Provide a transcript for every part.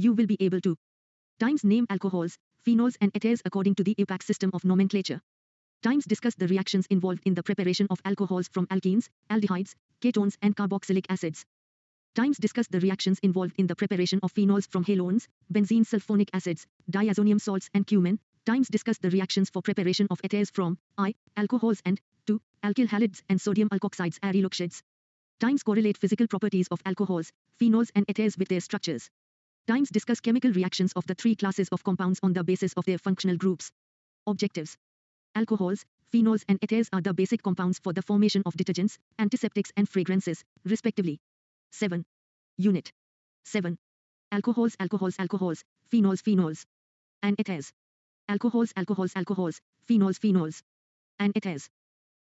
you will be able to times name alcohols, phenols and ethers according to the IUPAC system of nomenclature. Times discuss the reactions involved in the preparation of alcohols from alkenes, aldehydes, ketones and carboxylic acids. Times discuss the reactions involved in the preparation of phenols from halones, benzene sulfonic acids, diazonium salts and cumin. Times discuss the reactions for preparation of ethers from I, alcohols and 2, alkyl halides and sodium alkoxides allyloxides. Times correlate physical properties of alcohols, phenols and ethers with their structures. Times discuss chemical reactions of the three classes of compounds on the basis of their functional groups. Objectives. Alcohols, phenols and ethers are the basic compounds for the formation of detergents, antiseptics and fragrances, respectively. 7. Unit 7. Alcohols, phenols, and ethers. Alcohols, phenols, and ethers.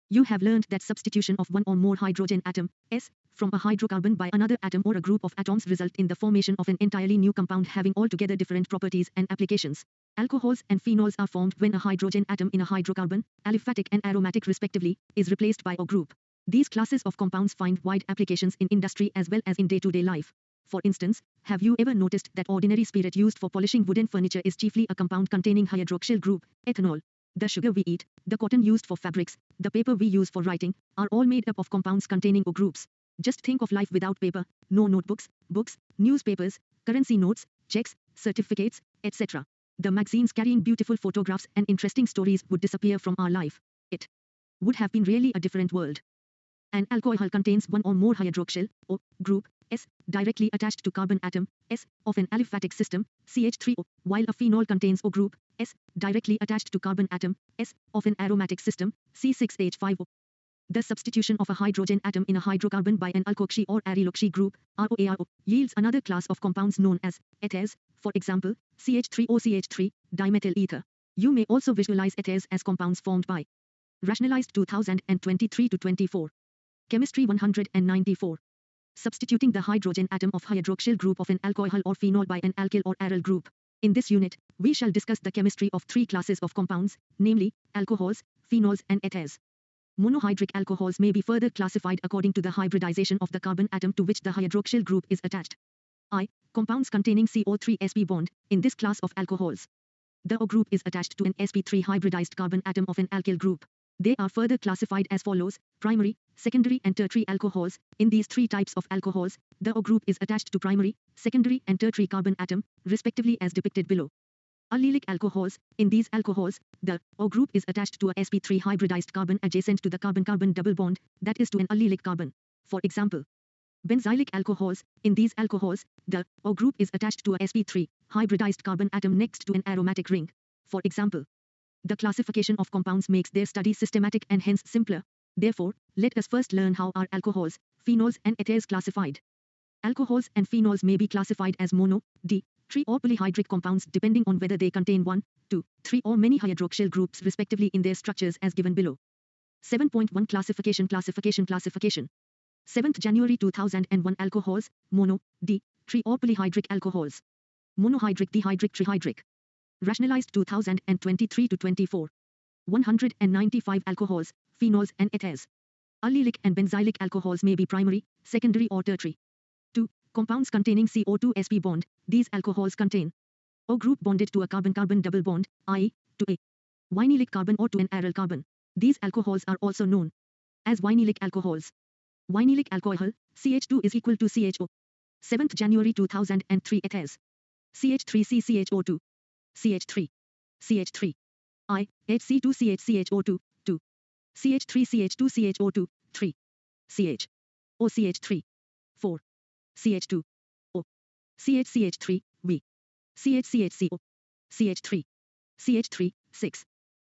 You have learned that substitution of one or more hydrogen atom, S, from a hydrocarbon by another atom or a group of atoms result in the formation of an entirely new compound having altogether different properties and applications. Alcohols and phenols are formed when a hydrogen atom in a hydrocarbon, aliphatic and aromatic respectively, is replaced by a group. These classes of compounds find wide applications in industry as well as in day-to-day life. For instance, have you ever noticed that ordinary spirit used for polishing wooden furniture is chiefly a compound containing hydroxyl group, ethanol? The sugar we eat, the cotton used for fabrics, the paper we use for writing, are all made up of compounds containing O groups. Just think of life without paper, no notebooks, books, newspapers, currency notes, checks, certificates, etc. The magazines carrying beautiful photographs and interesting stories would disappear from our life. It would have been really a different world. An alcohol contains one or more hydroxyl, O, group, S, directly attached to carbon atom, S, of an aliphatic system, CH3O, while a phenol contains O group, S, directly attached to carbon atom, S, of an aromatic system, C6H5O. The substitution of a hydrogen atom in a hydrocarbon by an alkoxy or allyloxy group, ROARO, yields another class of compounds known as ethers, for example, CH3OCH3, dimethyl ether. You may also visualize ethers as compounds formed by Rationalized 2023-24. Chemistry 194. Substituting the hydrogen atom of hydroxyl group of an alcohol or phenol by an alkyl or aryl group. In this unit, we shall discuss the chemistry of three classes of compounds, namely, alcohols, phenols and ethers. Monohydric alcohols may be further classified according to the hybridization of the carbon atom to which the hydroxyl group is attached. I. Compounds containing CO3 sp bond, in this class of alcohols. The O group is attached to an sp3 hybridized carbon atom of an alkyl group. They are further classified as follows: primary, secondary and tertiary alcohols. In these three types of alcohols, the O group is attached to primary, secondary and tertiary carbon atom, respectively as depicted below. Allylic alcohols. In these alcohols, the O group is attached to a sp3 hybridized carbon adjacent to the carbon-carbon double bond, that is to an allylic carbon. For example, benzylic alcohols. In these alcohols, the O group is attached to a sp3 hybridized carbon atom next to an aromatic ring. For example, the classification of compounds makes their study systematic and hence simpler. Therefore, let us first learn how are alcohols, phenols and ethers classified. Alcohols and phenols may be classified as mono, D, tri or polyhydric compounds depending on whether they contain 1, 2, 3 or many hydroxyl groups respectively in their structures as given below. 7.1 Classification 7th January 2001 Alcohols, mono, D, tri or polyhydric alcohols. Monohydric, dihydric, trihydric. Rationalized 2023-24. 195 alcohols, phenols and ethers. Allylic and benzylic alcohols may be primary, secondary or tertiary. 2. Compounds containing CO2 sp bond. These alcohols contain O group bonded to a carbon-carbon double bond, i.e., to a vinylic carbon or to an aryl carbon. These alcohols are also known as vinylic alcohols. Vinylic alcohol, CH2 is equal to CHO. 7th January 2003 ethers. CH3CCHO2. CH3. CH3. I, HC2CHCHO2, 2. CH3CH2CHO2, 3. CH. OCH3. 4. CH2. O. CHCH3, V. CHCHCO. CH3. CH3, 6.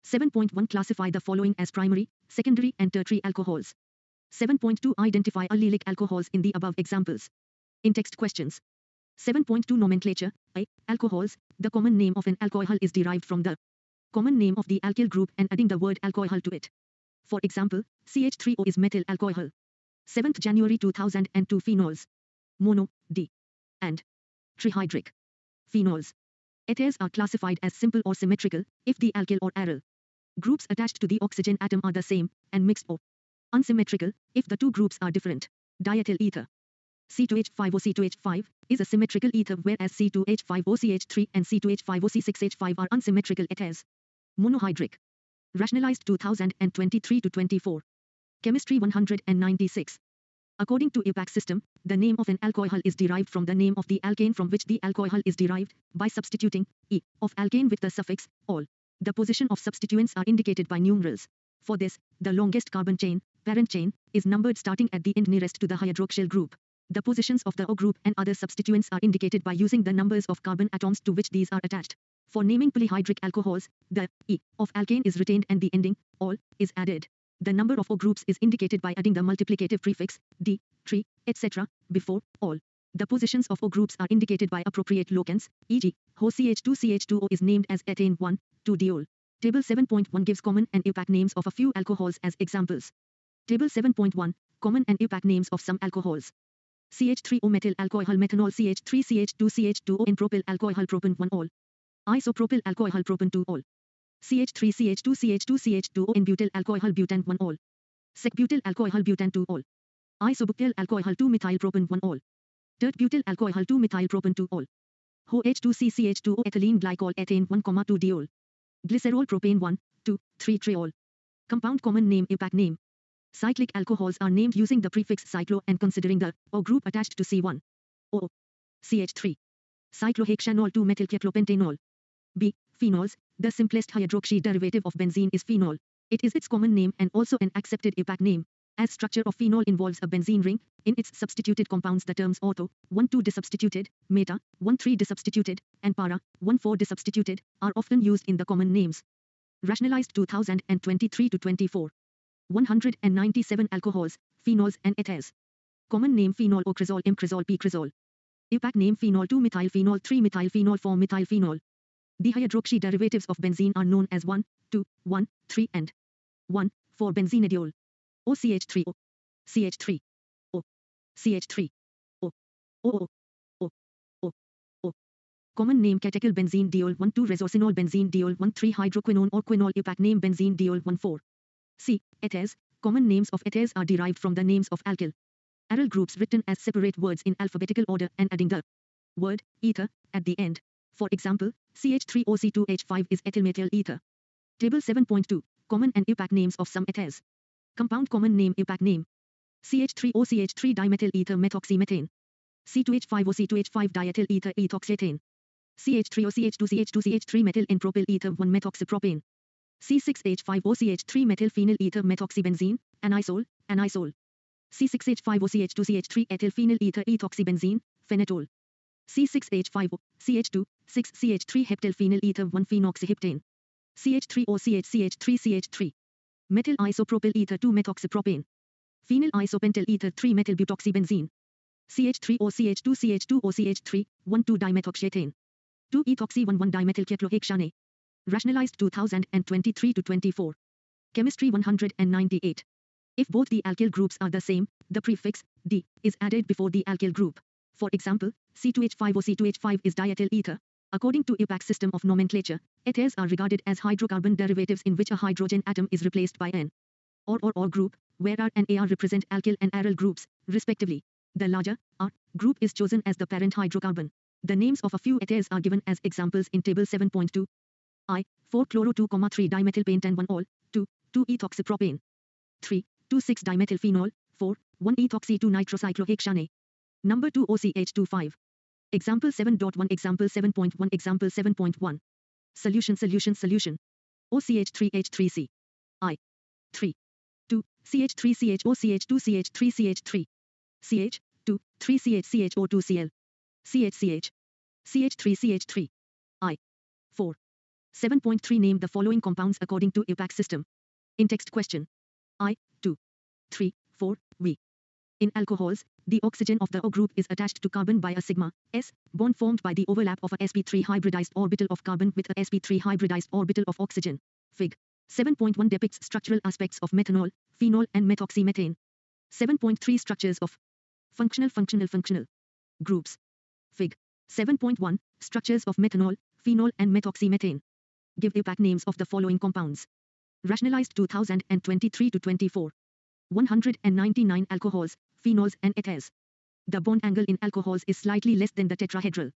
7.1 Classify the following as primary, secondary and tertiary alcohols. 7.2 Identify allylic alcohols in the above examples. In-text questions. 7.2 Nomenclature. I. Alcohols. The common name of an alcohol is derived from the common name of the alkyl group and adding the word alcohol to it. For example, CH3O is methyl alcohol. 7th January 2002 Phenols. Mono, D. And trihydric. Phenols. Ethers are classified as simple or symmetrical, if the alkyl or aryl groups attached to the oxygen atom are the same, and mixed or unsymmetrical, if the two groups are different. Diethyl ether. C2H5OC2H5 is a symmetrical ether, whereas C2H5OCH3 and C2H5OC6H5 are unsymmetrical ethers. Monohydric. Rationalized 2023-24. Chemistry 196. According to IUPAC system, the name of an alcohol is derived from the name of the alkane from which the alcohol is derived, by substituting E of alkane with the suffix -ol. The position of substituents are indicated by numerals. For this, the longest carbon chain, parent chain, is numbered starting at the end nearest to the hydroxyl group. The positions of the O group and other substituents are indicated by using the numbers of carbon atoms to which these are attached. For naming polyhydric alcohols, the E of alkane is retained and the ending -ol is added. The number of O groups is indicated by adding the multiplicative prefix D, tri, etc. before -ol. The positions of O groups are indicated by appropriate locants, e.g., HOCH2CH2O is named as ethane 1,2-diol. Table 7.1 gives common and IUPAC names of a few alcohols as examples. Table 7.1, common and IUPAC names of some alcohols. CH3O methyl alcohol methanol, CH3CH2CH2O N propyl alcohol propan 1-ol. Isopropyl alcohol propan 2-ol. CH3CH2CH2CH2O N butyl alcohol butan 1-ol. Sec-butyl alcohol butan 2-ol. Isobutyl alcohol 2-methyl propan 1-ol. Tert-butyl alcohol 2-methyl propan 2-ol. OH2CCH2O ethylene glycol ethane 1,2-diol. Glycerol propane 1,2,3-triol. Compound common name IUPAC name. Cyclic alcohols are named using the prefix cyclo and considering the O group attached to C1. O. CH3. Cyclohexanol 2-methylcyclopentanol. B. Phenols. The simplest hydroxy derivative of benzene is phenol. It is its common name and also an accepted IUPAC name. As structure of phenol involves a benzene ring, in its substituted compounds the terms ortho, 1,2 disubstituted, meta, 1,3 disubstituted, and para, 1,4 disubstituted, are often used in the common names. Rationalized 2023-24. 197 alcohols, phenols and ethers. Common name phenol ocrazole imcrazole picrazole. IUPAC name phenol 2-methylphenol 3-methylphenol 4-methylphenol. Dihydroxy derivatives of benzene are known as 1,2, 1,3 and 1,4-benzenediol. OCH3O, CH3, O, CH3, O, O, O, O, O. Common name catechol benzene diol 1,2 resorcinol benzene diol 1,3 hydroquinone or quinol IUPAC name benzene diol 1,4. C. Ethers. Common names of ethers are derived from the names of alkyl aryl groups written as separate words in alphabetical order and adding the word ether at the end. For example, CH3OC2H5 is ethylmethyl ether. Table 7.2. Common and IUPAC names of some ethers. Compound common name IUPAC name. CH3OCH3 dimethyl ether methoxymethane. C2H5OC2H5 diethyl ether ethoxyethane. CH3OCH2CH2CH3 methyl N-propyl ether 1 methoxypropane. C6H5OCH3 methyl phenyl ether methoxybenzene, anisole, anisole. C6H5OCH2CH3 ethyl phenyl ether ethoxybenzene, phenetol. C6H5O, CH2, 6CH3 heptyl phenyl ether 1 phenoxyheptane. CH3OCH3CH3 methyl isopropyl ether 2 methoxypropane. Phenyl isopentyl ether 3 methylbutoxybenzene. CH3OCH2CH2OCH3 1,2 dimethoxyethane. 2 ethoxy 1,1 dimethylcyclohexane. Rationalized 2023-24. Chemistry 198. If both the alkyl groups are the same, the prefix D is added before the alkyl group. For example, C2H5OC2H5 is diethyl ether. According to IUPAC system of nomenclature, ethers are regarded as hydrocarbon derivatives in which a hydrogen atom is replaced by an or group, where R and AR represent alkyl and aryl groups, respectively. The larger R group is chosen as the parent hydrocarbon. The names of a few ethers are given as examples in table 7.2. I, 4-chloro-2,3 dimethylpentane 1-ol, 2, 2-ethoxypropane. 3, 2,6-dimethylphenol, 4, 1-ethoxy-2-nitrocyclohexane. Number 2 OCH25. Example 7.1 Example 7.1 Example 7.1. Solution OCH3H3C. I. 3. 2. CH3CHOCH2CH3CH3. CH. 2. 3CHCHO2Cl. CHCH. CH3CH3. I. 4. 7.3 Name the following compounds according to IUPAC system. In text question. I. 2. 3. 4. V. In alcohols, the oxygen of the O group is attached to carbon by a sigma S bond formed by the overlap of a sp3 hybridized orbital of carbon with a sp3 hybridized orbital of oxygen. Fig. 7.1 depicts structural aspects of methanol, phenol and methoxymethane. 7.3 Structures of functional groups. Fig. 7.1 Structures of methanol, phenol and methoxymethane. Give IUPAC names of the following compounds. Rationalized 2023-24. 199 alcohols, phenols and ethers. The bond angle in alcohols is slightly less than the tetrahedral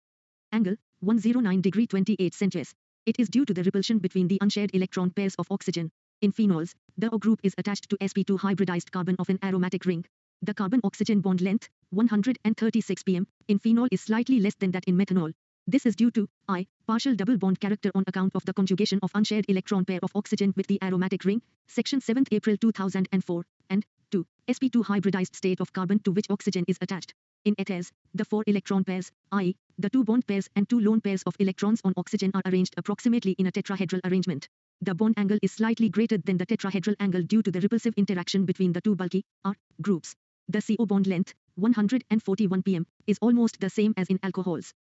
angle, 109 degree 28 centimeters. It is due to the repulsion between the unshared electron pairs of oxygen. In phenols, the O group is attached to sp2 hybridized carbon of an aromatic ring. The carbon-oxygen bond length, 136 pm, in phenol is slightly less than that in methanol. This is due to I, partial double bond character on account of the conjugation of unshared electron pair of oxygen with the aromatic ring, section 7 April 2004, and 2, sp2 hybridized state of carbon to which oxygen is attached. In ethers, the 4 electron pairs, i.e., the 2 bond pairs and 2 lone pairs of electrons on oxygen are arranged approximately in a tetrahedral arrangement. The bond angle is slightly greater than the tetrahedral angle due to the repulsive interaction between the two bulky R groups. The CO bond length, 141 pm, is almost the same as in alcohols.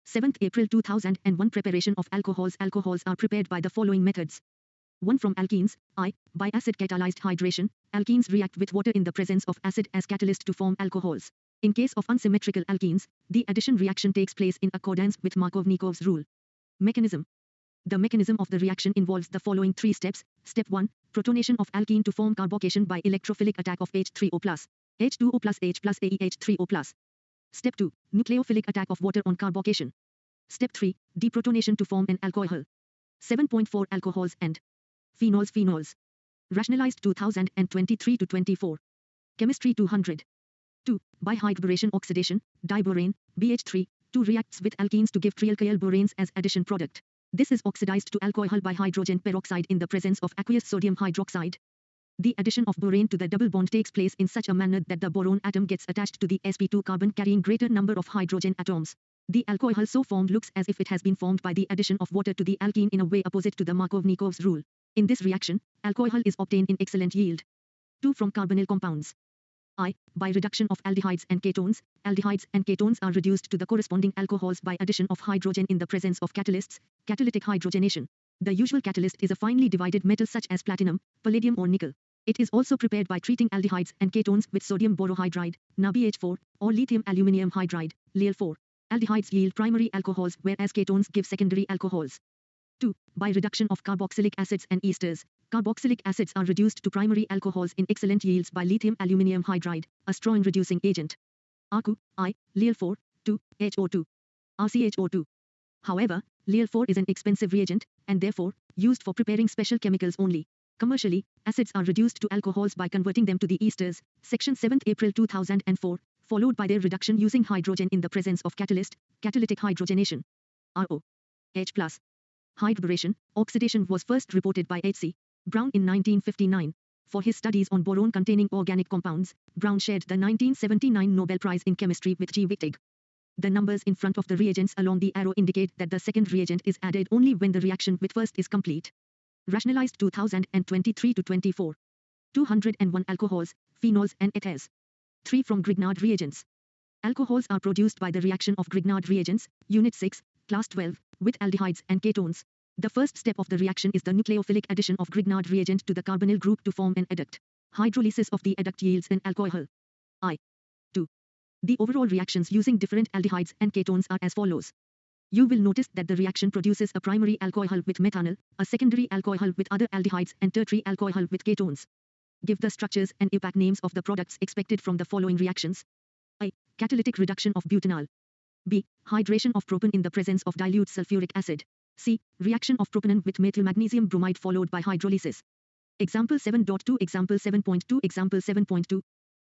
7th April 2001 Preparation of alcohols. Alcohols are prepared by the following methods. 1 from alkenes, I, by acid catalyzed hydration, alkenes react with water in the presence of acid as catalyst to form alcohols. In case of unsymmetrical alkenes, the addition reaction takes place in accordance with Markov-Nikov's rule. Mechanism. The mechanism of the reaction involves the following 3 steps. Step 1, protonation of alkene to form carbocation by electrophilic attack of H3O+, H2O+, H+, AeH3O+. Step 2, nucleophilic attack of water on carbocation. Step 3, deprotonation to form an alcohol. 7.4 Alcohols and phenols. Rationalized 2023-24. Chemistry 200. 2. By hydroboration oxidation, diborane, BH3, 2 reacts with alkenes to give trialkyl boranes as addition product. This is oxidized to alcohol by hydrogen peroxide in the presence of aqueous sodium hydroxide. The addition of borane to the double bond takes place in such a manner that the boron atom gets attached to the sp2 carbon carrying greater number of hydrogen atoms. The alcohol so formed looks as if it has been formed by the addition of water to the alkene in a way opposite to the Markov-Nikov's rule. In this reaction, alcohol is obtained in excellent yield. 2 from carbonyl compounds. I, by reduction of aldehydes and ketones are reduced to the corresponding alcohols by addition of hydrogen in the presence of catalysts, catalytic hydrogenation. The usual catalyst is a finely divided metal such as platinum, palladium or nickel. It is also prepared by treating aldehydes and ketones with sodium borohydride, NaBH4, or lithium aluminium hydride, Lal4. Aldehydes yield primary alcohols whereas ketones give secondary alcohols. 2. By reduction of carboxylic acids and esters, carboxylic acids are reduced to primary alcohols in excellent yields by lithium aluminium hydride, a strong reducing agent. Arcu, I, Lal4, 2, HO2. RCHO2. However, Lal4 is an expensive reagent, and therefore, used for preparing special chemicals only. Commercially, acids are reduced to alcohols by converting them to the esters, section 7 April 2004, followed by their reduction using hydrogen in the presence of catalyst, catalytic hydrogenation. RO. H+. Hydroboration, oxidation was first reported by H.C. Brown in 1959. For his studies on boron-containing organic compounds, Brown shared the 1979 Nobel Prize in Chemistry with G. Wittig. The numbers in front of the reagents along the arrow indicate that the second reagent is added only when the reaction with first is complete. Rationalized 2023-24. 201 Alcohols, phenols and ethers. 3 from Grignard reagents. Alcohols are produced by the reaction of Grignard reagents, Unit 6, Class 12, with aldehydes and ketones. The first step of the reaction is the nucleophilic addition of Grignard reagent to the carbonyl group to form an adduct. Hydrolysis of the adduct yields an alcohol. I. 2. The overall reactions using different aldehydes and ketones are as follows. You will notice that the reaction produces a primary alcohol with methanol, a secondary alcohol with other aldehydes and tertiary alcohol with ketones. Give the structures and APAC names of the products expected from the following reactions. A. Catalytic reduction of butanol. B. Hydration of propane in the presence of dilute sulfuric acid. C. Reaction of propanone with methyl magnesium bromide followed by hydrolysis. Example 7.2 Example 7.2 Example 7.2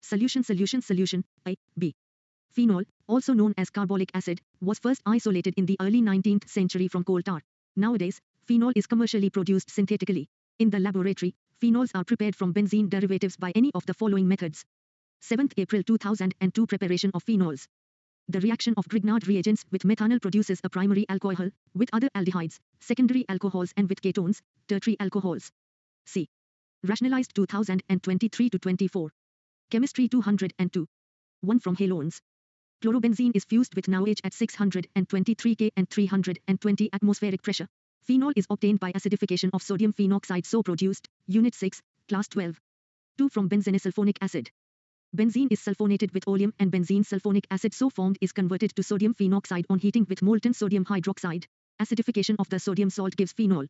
Solution A, B. Phenol, also known as carbolic acid, was first isolated in the early 19th century from coal tar. Nowadays, phenol is commercially produced synthetically. In the laboratory, phenols are prepared from benzene derivatives by any of the following methods. 7th April 2002 Preparation of phenols. The reaction of Grignard reagents with methanol produces a primary alcohol, with other aldehydes, secondary alcohols and with ketones, tertiary alcohols. C. Rationalized 2023-24. Chemistry 202. 1 from halones. Chlorobenzene is fused with NaOH at 623 K and 320 atmospheric pressure. Phenol is obtained by acidification of sodium phenoxide so produced, Unit 6, Class 12. 2 from benzenesulfonic acid. Benzene is sulfonated with oleum and benzene sulfonic acid so formed is converted to sodium phenoxide on heating with molten sodium hydroxide. Acidification of the sodium salt gives phenol.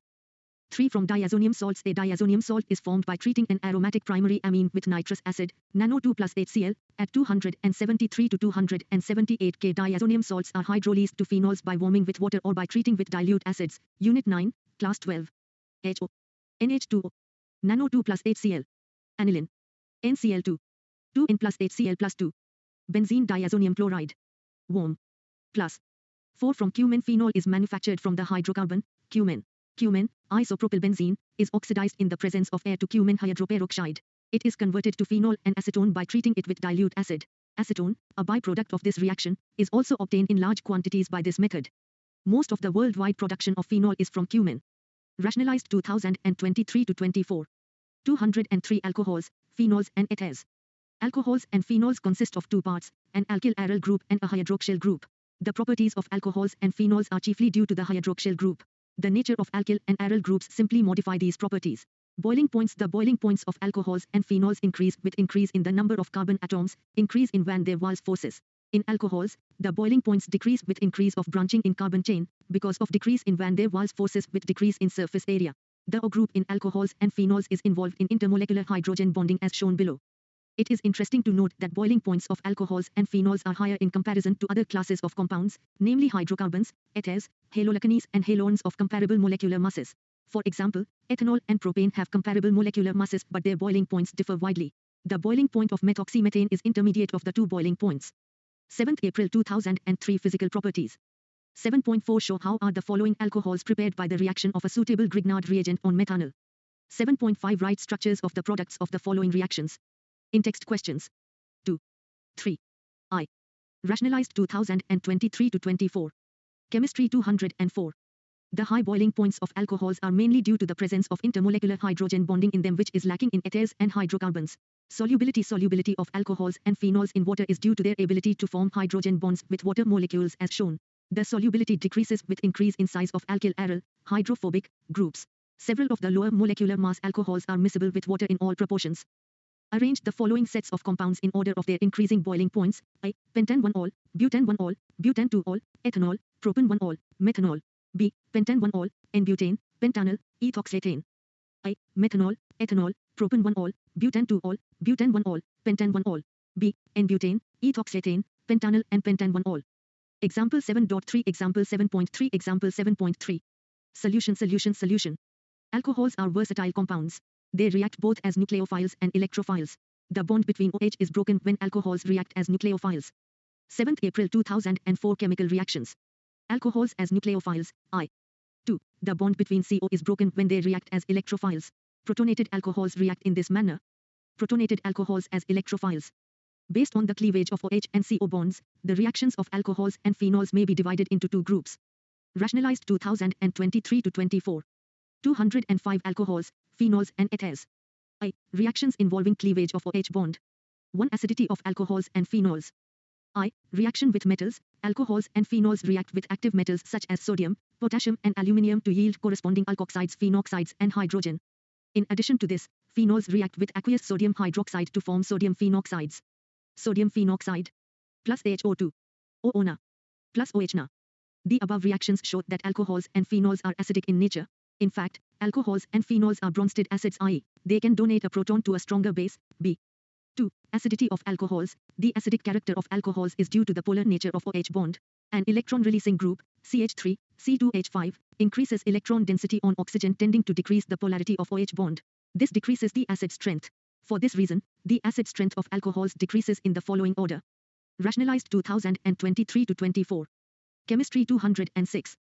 3 from diazonium salts. A diazonium salt is formed by treating an aromatic primary amine with nitrous acid, NaNO2 plus HCl, at 273 to 278 K. Diazonium salts are hydrolysed to phenols by warming with water or by treating with dilute acids. Unit 9, Class 12. HO. NH2O. NaNO2 plus HCl. Aniline. NCl2. 2N plus HCl plus 2. Benzene diazonium chloride. Warm. Plus. 4 from cumin. Phenol is manufactured from the hydrocarbon, cumin. Cumin, isopropylbenzene, is oxidized in the presence of air to cumin hydroperoxide. It is converted to phenol and acetone by treating it with dilute acid. Acetone, a byproduct of this reaction, is also obtained in large quantities by this method. Most of the worldwide production of phenol is from cumin. Rationalized 2023 to 24. 203 alcohols, phenols and ethers. Alcohols and phenols consist of two parts, an alkyl aryl group and a hydroxyl group. The properties of alcohols and phenols are chiefly due to the hydroxyl group. The nature of alkyl and aryl groups simply modify these properties. Boiling points. The boiling points of alcohols and phenols increase with increase in the number of carbon atoms, increase in van der Waals forces. In alcohols, the boiling points decrease with increase of branching in carbon chain, because of decrease in van der Waals forces with decrease in surface area. The O group in alcohols and phenols is involved in intermolecular hydrogen bonding as shown below. It is interesting to note that boiling points of alcohols and phenols are higher in comparison to other classes of compounds, namely hydrocarbons, ethers, halolaconies and halones of comparable molecular masses. For example, ethanol and propane have comparable molecular masses but their boiling points differ widely. The boiling point of methoxymethane is intermediate of the two boiling points. 7th April 2003 Physical properties. 7.4 Show how are the following alcohols prepared by the reaction of a suitable Grignard reagent on methanol. 7.5 Write structures of the products of the following reactions. In-text questions. 2. 3. I. Rationalized 2023 to 24. Chemistry 204. The high boiling points of alcohols are mainly due to the presence of intermolecular hydrogen bonding in them which is lacking in ethers and hydrocarbons. Solubility of alcohols and phenols in water is due to their ability to form hydrogen bonds with water molecules as shown. The solubility decreases with increase in size of alkyl aryl, hydrophobic, groups. Several of the lower molecular mass alcohols are miscible with water in all proportions. Arrange the following sets of compounds in order of their increasing boiling points. I. Pentane 1-ol, butane 1-ol, butane 2-ol, ethanol, propane 1-ol, methanol. B. Pentane 1-ol, N-butane, pentanol, ethoxyetane. I. Methanol, ethanol, propane 1-ol, butane 2-ol, butane 1-ol, pentane 1-ol. B. N-butane, ethoxyetane, pentanol and pentane 1-ol. Example 7.3 Example 7.3 Example 7.3. Solution. Alcohols are versatile compounds. They react both as nucleophiles and electrophiles. The bond between OH is broken when alcohols react as nucleophiles. 7th April 2004 Chemical reactions. Alcohols as nucleophiles, I. 2. The bond between CO is broken when they react as electrophiles. Protonated alcohols react in this manner. Protonated alcohols as electrophiles. Based on the cleavage of OH and CO bonds, the reactions of alcohols and phenols may be divided into two groups. Rationalized 2023 to 24. 205 alcohols, phenols and ethers. I. Reactions involving cleavage of OH bond. 1. Acidity of alcohols and phenols. I. Reaction with metals. Alcohols and phenols react with active metals such as sodium, potassium and aluminium to yield corresponding alkoxides, phenoxides and hydrogen. In addition to this, phenols react with aqueous sodium hydroxide to form sodium phenoxides. Sodium phenoxide plus HO2 OO plus OH. The above reactions show that alcohols and phenols are acidic in nature. In fact, alcohols and phenols are Bronsted acids, i.e., they can donate a proton to a stronger base, B. 2. Acidity of alcohols. The acidic character of alcohols is due to the polar nature of OH bond. An electron-releasing group, CH3, C2H5, increases electron density on oxygen tending to decrease the polarity of OH bond. This decreases the acid strength. For this reason, the acid strength of alcohols decreases in the following order. Rationalized 2023 to 24. Chemistry 206.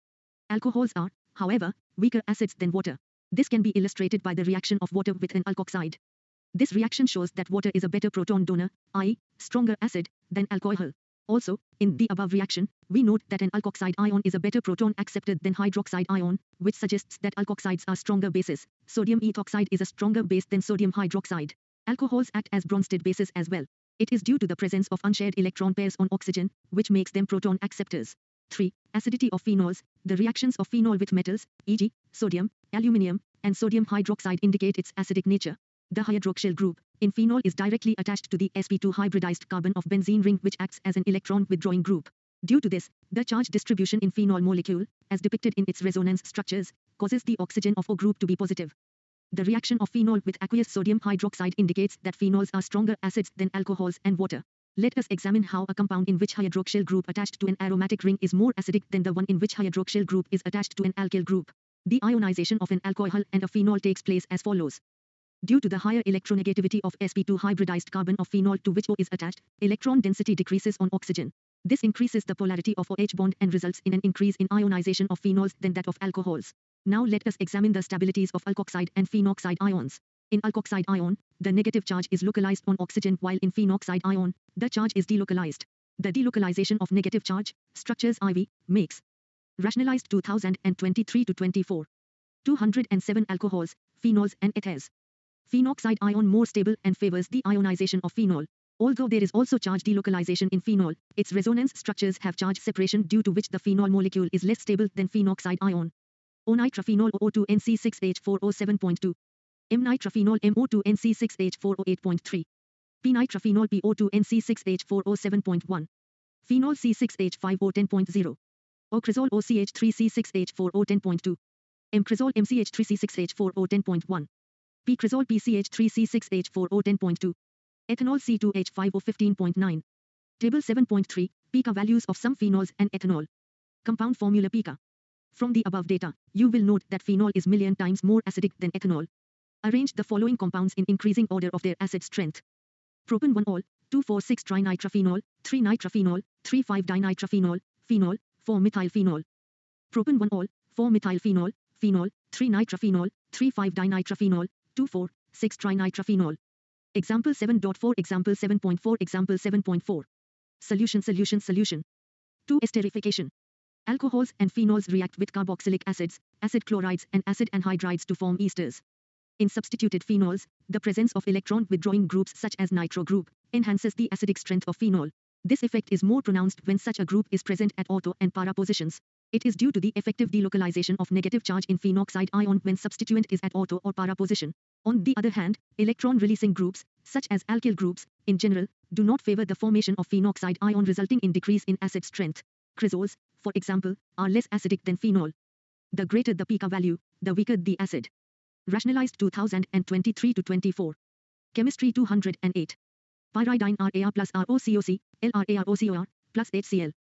Alcohols are, however, weaker acids than water. This can be illustrated by the reaction of water with an alkoxide. This reaction shows that water is a better proton donor, i.e., stronger acid, than alcohol. Also, in the above reaction, we note that an alkoxide ion is a better proton acceptor than hydroxide ion, which suggests that alkoxides are stronger bases. Sodium ethoxide is a stronger base than sodium hydroxide. Alcohols act as Bronsted bases as well. It is due to the presence of unshared electron pairs on oxygen, which makes them proton acceptors. 3. Acidity of phenols. The reactions of phenol with metals, e.g., sodium, aluminium, and sodium hydroxide indicate its acidic nature. The hydroxyl group in phenol is directly attached to the sp2 hybridized carbon of benzene ring which acts as an electron withdrawing group. Due to this, the charge distribution in phenol molecule, as depicted in its resonance structures, causes the oxygen of O group to be positive. The reaction of phenol with aqueous sodium hydroxide indicates that phenols are stronger acids than alcohols and water. Let us examine how a compound in which hydroxyl group attached to an aromatic ring is more acidic than the one in which hydroxyl group is attached to an alkyl group. The ionization of an alcohol and a phenol takes place as follows. Due to the higher electronegativity of sp2 hybridized carbon of phenol to which O is attached, electron density decreases on oxygen. This increases the polarity of OH bond and results in an increase in ionization of phenols than that of alcohols. Now let us examine the stabilities of alkoxide and phenoxide ions. In alkoxide ion, the negative charge is localized on oxygen, while in phenoxide ion, the charge is delocalized. The delocalization of negative charge structures IV makes rationalized 2023-24. 207 alcohols, phenols and ethers. Phenoxide ion more stable and favors the ionization of phenol. Although there is also charge delocalization in phenol, its resonance structures have charge separation due to which the phenol molecule is less stable than phenoxide ion. O-nitrophenol O2NC6H4O7.2. M-nitrophenol MO2NC6H4O8.3. P-nitrophenol PO2NC6H4O7.1. Phenol C6H5O10.0. Ocrazole OCH3C6H4O10.2. M-crazole MCH3C6H4O10.1. P-crazole PCH3C6H4O10.2. Ethanol C2H5O15.9. Table 7.3, pK values of some phenols and ethanol. Compound formula pK. From the above data, you will note that phenol is million times more acidic than ethanol. Arrange the following compounds in increasing order of their acid strength. Propan 1-ol, 2,4,6-trinitrophenol, 3-nitrophenol, 3,5-dinitrophenol, phenol, 4-methylphenol. Propan 1-ol, 4-methylphenol, phenol, 3-nitrophenol, 3,5-dinitrophenol, 2,4,6-trinitrophenol. Example 7.4, Example 7.4, Example 7.4. Solution. 2. Esterification. Alcohols and phenols react with carboxylic acids, acid chlorides and acid anhydrides to form esters. In substituted phenols, the presence of electron withdrawing groups such as nitro group enhances the acidic strength of phenol. This effect is more pronounced when such a group is present at ortho and para positions. It is due to the effective delocalization of negative charge in phenoxide ion when substituent is at ortho or para position. On the other hand, electron-releasing groups, such as alkyl groups, in general, do not favor the formation of phenoxide ion, resulting in decrease in acid strength. Crazoles, for example, are less acidic than phenol. The greater the pK value, the weaker the acid. Rationalized 2023-24. Chemistry 208. Pyridine RAR plus ROCOC, LRAROCOR, plus HCl.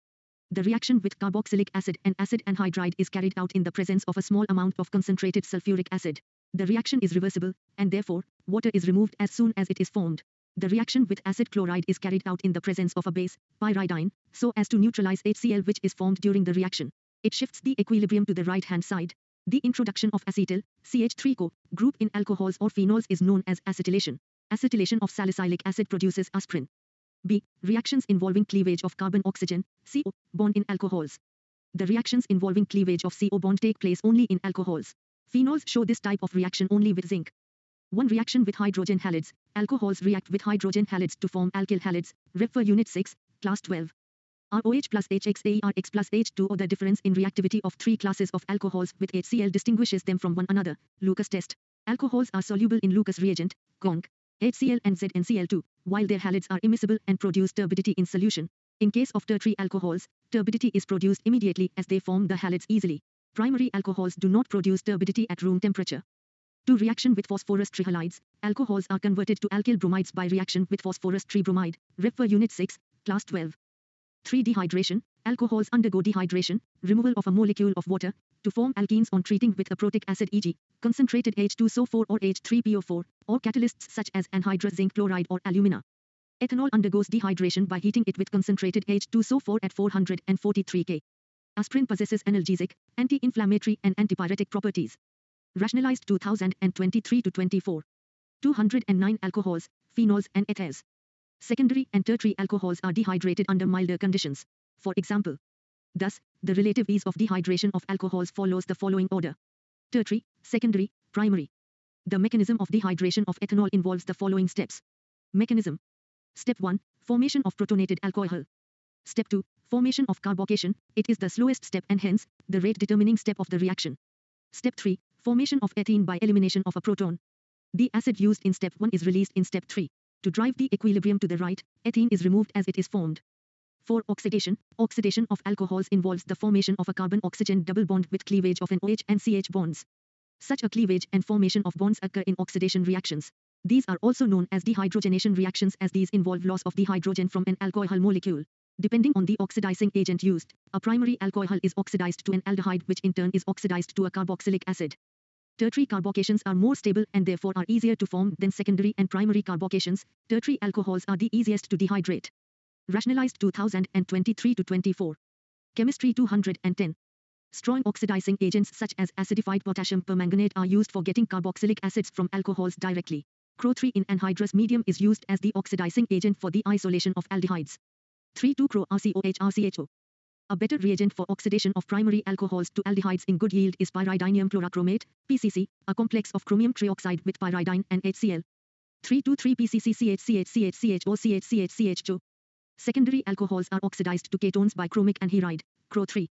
The reaction with carboxylic acid and acid anhydride is carried out in the presence of a small amount of concentrated sulfuric acid. The reaction is reversible, and therefore, water is removed as soon as it is formed. The reaction with acid chloride is carried out in the presence of a base, pyridine, so as to neutralize HCl, which is formed during the reaction. It shifts the equilibrium to the right-hand side. The introduction of acetyl, CH3-CoO, group in alcohols or phenols is known as acetylation. Acetylation of salicylic acid produces aspirin. B. Reactions involving cleavage of carbon-oxygen, CO, bond in alcohols. The reactions involving cleavage of CO bond take place only in alcohols. Phenols show this type of reaction only with zinc. 1. Reaction with hydrogen halides. Alcohols react with hydrogen halides to form alkyl halides. Ref for Unit 6, Class 12. ROH plus HXAERX plus H2O. The difference in reactivity of three classes of alcohols with HCl distinguishes them from one another. Lucas test. Alcohols are soluble in Lucas reagent, conc. HCl and ZnCl2, while their halides are immiscible and produce turbidity in solution. In case of tertiary alcohols, turbidity is produced immediately as they form the halides easily. Primary alcohols do not produce turbidity at room temperature. 2. Reaction with phosphorus trihalides. Alcohols are converted to alkyl bromides by reaction with phosphorus tribromide. Ref for Unit 6, Class 12. 3. Dehydration. Alcohols undergo dehydration, removal of a molecule of water, to form alkenes on treating with a protic acid, e.g., concentrated H2SO4 or H3PO4, or catalysts such as anhydrous zinc chloride or alumina. Ethanol undergoes dehydration by heating it with concentrated H2SO4 at 443 K. Aspirin possesses analgesic, anti-inflammatory and antipyretic properties. Rationalized 2023-24. 209 alcohols, phenols and ethers. Secondary and tertiary alcohols are dehydrated under milder conditions. For example, thus, the relative ease of dehydration of alcohols follows the following order: tertiary, secondary, primary. The mechanism of dehydration of ethanol involves the following steps. Mechanism. Step 1, formation of protonated alcohol. Step 2, formation of carbocation. It is the slowest step and hence, the rate determining step of the reaction. Step 3, formation of ethene by elimination of a proton. The acid used in step 1 is released in step 3. To drive the equilibrium to the right, ethene is removed as it is formed. 4. Oxidation. Oxidation of alcohols involves the formation of a carbon-oxygen double bond with cleavage of an OH and CH bonds. Such a cleavage and formation of bonds occur in oxidation reactions. These are also known as dehydrogenation reactions, as these involve loss of the hydrogen from an alcohol molecule. Depending on the oxidizing agent used, a primary alcohol is oxidized to an aldehyde, which in turn is oxidized to a carboxylic acid. Tertiary carbocations are more stable and therefore are easier to form than secondary and primary carbocations. Tertiary alcohols are the easiest to dehydrate. Rationalized 2023-24. Chemistry 210. Strong oxidizing agents such as acidified potassium permanganate are used for getting carboxylic acids from alcohols directly. Cro3 in anhydrous medium is used as the oxidizing agent for the isolation of aldehydes. 3,2-chlor-RCOH-RCHO. A better reagent for oxidation of primary alcohols to aldehydes in good yield is pyridinium chlorachromate, PCC, a complex of chromium trioxide with pyridine and HCl. 3,2,3-PCC-CH-CH-CH-CH-CH-CH-CHO. Secondary alcohols are oxidized to ketones by chromic anhydride, Cro3.